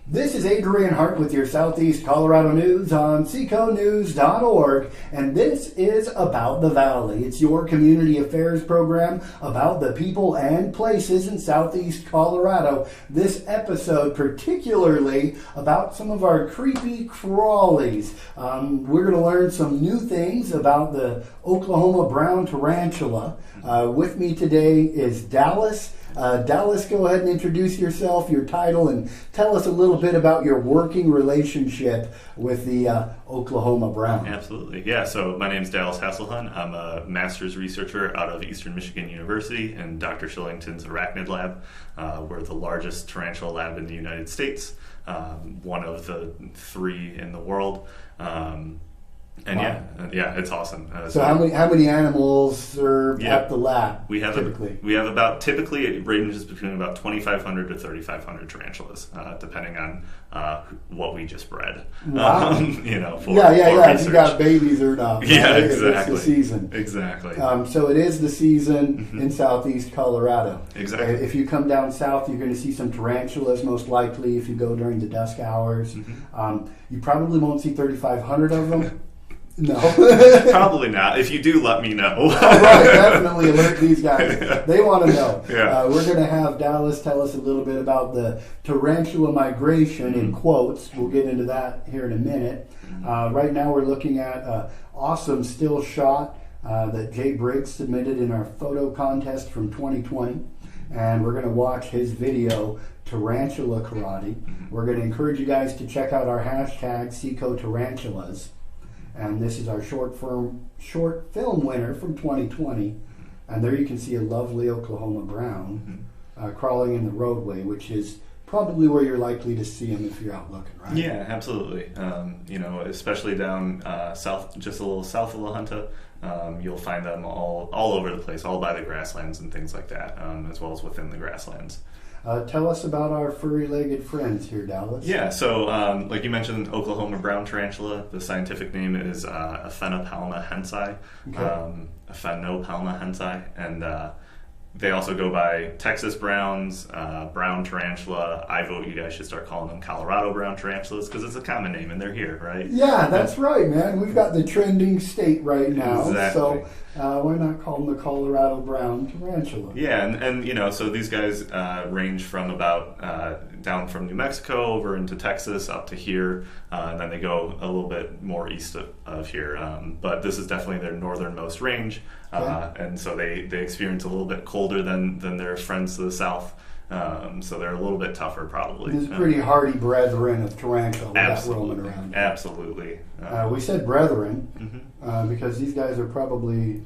This is Adrian Hart with your Southeast Colorado News on seconews.org, and this is About the Valley. It's your community affairs program about the people and places in Southeast Colorado. This episode particularly about some of our creepy crawlies. We're going to learn some new things about the Oklahoma brown tarantula. With me today is Dallas. Dallas, go ahead and introduce yourself, your title, and tell us a little bit about your working relationship with the Oklahoma brown. Absolutely. Yeah, so my name is Dallas Haselhuhn. I'm a master's researcher out of Eastern Michigan University in Dr. Shillington's Arachnid Lab. We're the largest tarantula lab in the United States, one of the 3 in the world. And wow. yeah, it's awesome. So how many animals are at the lab? We have typically it ranges between about 2,500 to 3,500 tarantulas, depending on what we just bred. Wow. For if you got babies or not. Right? Yeah, exactly. It's the season. Exactly. So it is the season in Southeast Colorado. Exactly. If you come down south, you're going to see some tarantulas most likely if you go during the dusk hours. You probably won't see 3,500 of them. No. Probably not. If you do, let me know. All right, definitely alert these guys. They want to know. Yeah. We're going to have Dallas tell us a little bit about the tarantula migration, in quotes. We'll get into that here in a minute. Right now we're looking at an awesome still shot that Jay Briggs submitted in our photo contest from 2020. And we're going to watch his video, Tarantula Karate. We're going to encourage you guys to check out our hashtag, SecoTarantulas. And this is our short film winner from 2020. And there you can see a lovely Oklahoma brown crawling in the roadway, which is probably where you're likely to see him if you're out looking, right? Yeah, absolutely. Especially down south, just a little south of La Junta, you'll find them all over the place, all by the grasslands and things like that, as well as within the grasslands. Tell us about our furry-legged friends here, Dallas. Yeah, so like you mentioned, Oklahoma brown tarantula. The scientific name is Aphenopalma hensi, Aphenopalma hensi, and they also go by Texas browns, brown tarantula. I vote you guys should start calling them Colorado brown tarantulas because it's a common name and they're here, right? Yeah, that's right, man. We've got the trending state right now, exactly. So why not call them the Colorado brown tarantula? Yeah, and so these guys range from about down from New Mexico over into Texas up to here, and then they go a little bit more east of here. But this is definitely their northernmost range, and so they experience a little bit colder than their friends to the south. So they're a little bit tougher, probably. These pretty hardy brethren of tarantula roaming around. Absolutely. We said brethren because these guys are probably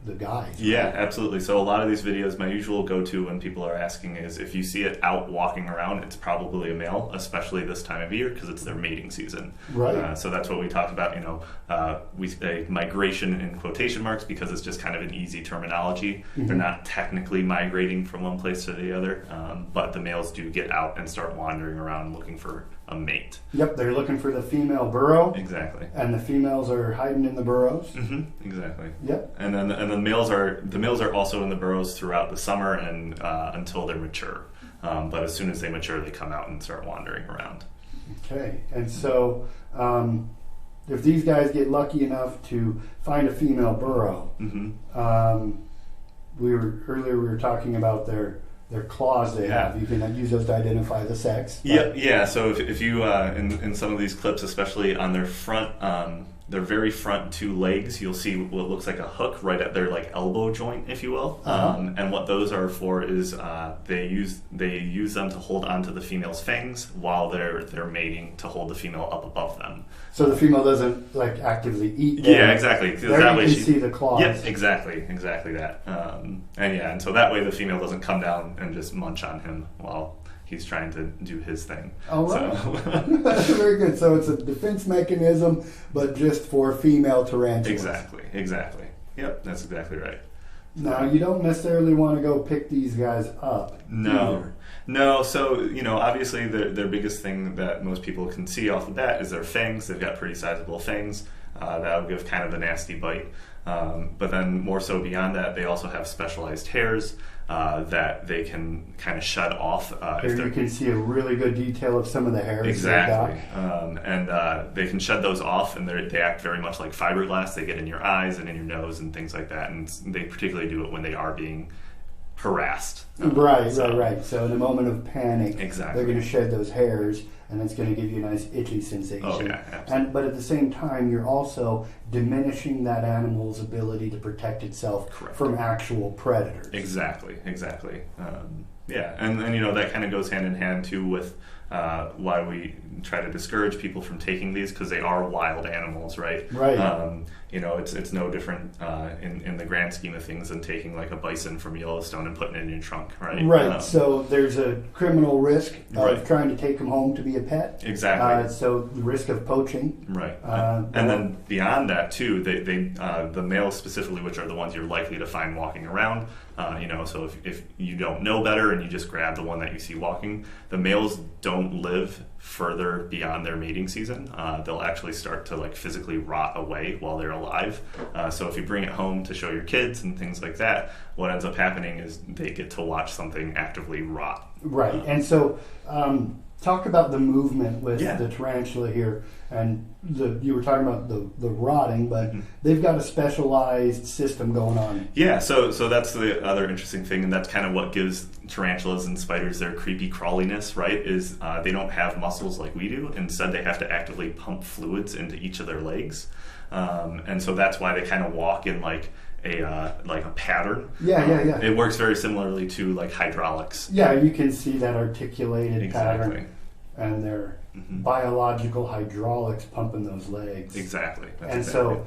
the guys. Yeah, right? Absolutely. So a lot of these videos, my usual go-to when people are asking is if you see it out walking around, it's probably a male, especially this time of year because it's their mating season. Right. So that's what we talked about. We say migration in quotation marks because it's just kind of an easy terminology. They're not technically migrating from one place to the other. But the males do get out and start wandering around looking for a mate. Yep, they're looking for the female burrow. Exactly. And the females are hiding in the burrows. Exactly. Yep. And then the males are also in the burrows throughout the summer and until they're mature. But as soon as they mature, they come out and start wandering around. Okay. And so if these guys get lucky enough to find a female burrow, we were talking about their claws they have. You can use those to identify the sex. Yep. Yeah. So if you in some of these clips, especially on their front, their very front 2 legs, you'll see what looks like a hook right at their elbow joint, if you will. And what those are for is they use them to hold onto the female's fangs while they're mating to hold the female up above them. So the female doesn't actively eat them. Yeah, exactly. There that way you can see the claws. Yes, exactly that. And so that way the female doesn't come down and just munch on him while he's trying to do his thing. All right. So. Very good. So it's a defense mechanism, but just for female tarantulas. Exactly. Yep, that's exactly right. Now, you don't necessarily want to go pick these guys up. No. So, obviously their biggest thing that most people can see off the bat is their fangs. They've got pretty sizable fangs. that'll give kind of a nasty bite. But then more so beyond that, they also have specialized hairs that they can kind of shed off. Here you can see a really good detail of some of the hairs. Exactly. And they can shed those off, and they act very much like fiberglass. They get in your eyes and in your nose and things like that. And they particularly do it when they are being harassed. Right. So in a moment of panic, exactly, they're going to shed those hairs, and it's going to give you a nice itchy sensation. Oh, yeah, absolutely. But at the same time, you're also diminishing that animal's ability to protect itself from actual predators. Exactly. Yeah, and that kind of goes hand in hand too with why we try to discourage people from taking these, because they are wild animals, right? Right. It's no different in the grand scheme of things than taking like a bison from Yellowstone and putting it in your trunk, right? Right. So there's a criminal risk of trying to take them home to be a pet. Exactly. So the risk of poaching. Right. And then beyond that too, they the males specifically, which are the ones you're likely to find walking around. So if you don't know better and you just grab the one that you see walking, the males don't live further beyond their mating season. They'll actually start to like physically rot away while they're alive. So if you bring it home to show your kids and things like that, what ends up happening is they get to watch something actively rot. Right. And so talk about the movement with the tarantula here. And you were talking about the rotting, but they've got a specialized system going on. Yeah, so that's the other interesting thing, and that's kind of what gives tarantulas and spiders their creepy crawliness, right? Is they don't have muscles like we do. Instead, they have to actively pump fluids into each of their legs, and so that's why they kind of walk in like a pattern. Yeah. It works very similarly to like hydraulics. Yeah, you can see that articulated pattern, and their biological hydraulics pumping those legs. Exactly. So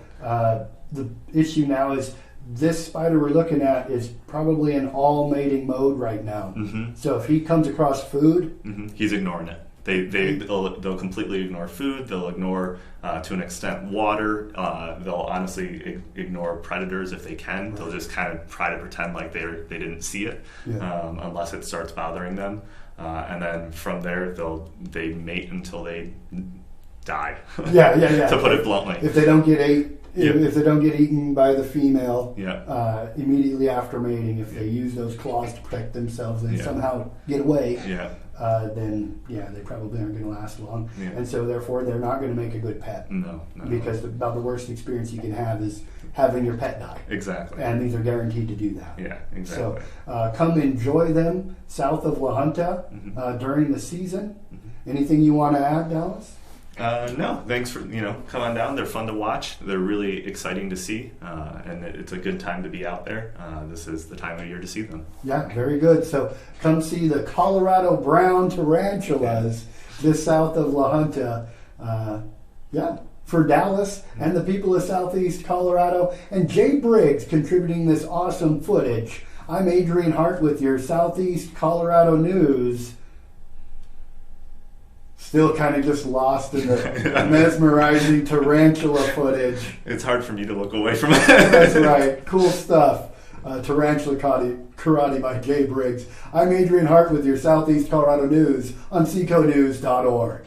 the issue now is this spider we're looking at is probably in all mating mode right now. So if he comes across food, he's ignoring it. They'll completely ignore food. They'll ignore, to an extent, water. They'll honestly ignore predators if they can. Right. They'll just kind of try to pretend like they didn't see it, unless it starts bothering them. And then from there, they mate until they die. Yeah. To put it bluntly, if they don't get if they don't get eaten by the female, immediately after mating, if they use those claws to protect themselves and somehow get away, then they probably aren't going to last long. And so therefore, they're not going to make a good pet. No. Because about the worst experience you can have is having your pet die. Exactly. And these are guaranteed to do that. Yeah, exactly. So come enjoy them south of La Junta during the season. Anything you want to add, Dallas? No, thanks for, come on down. They're fun to watch. They're really exciting to see. And it's a good time to be out there. This is the time of year to see them. Yeah, very good. So come see the Colorado brown tarantulas just south of La Junta. For Dallas and the people of Southeast Colorado, and Jay Briggs contributing this awesome footage. I'm Adrian Hart with your Southeast Colorado news. Still kind of just lost in the mesmerizing tarantula footage. It's hard for me to look away from it. That's right. Cool stuff. Tarantula Karate by Jay Briggs. I'm Adrian Hart with your Southeast Colorado news on seconews.org.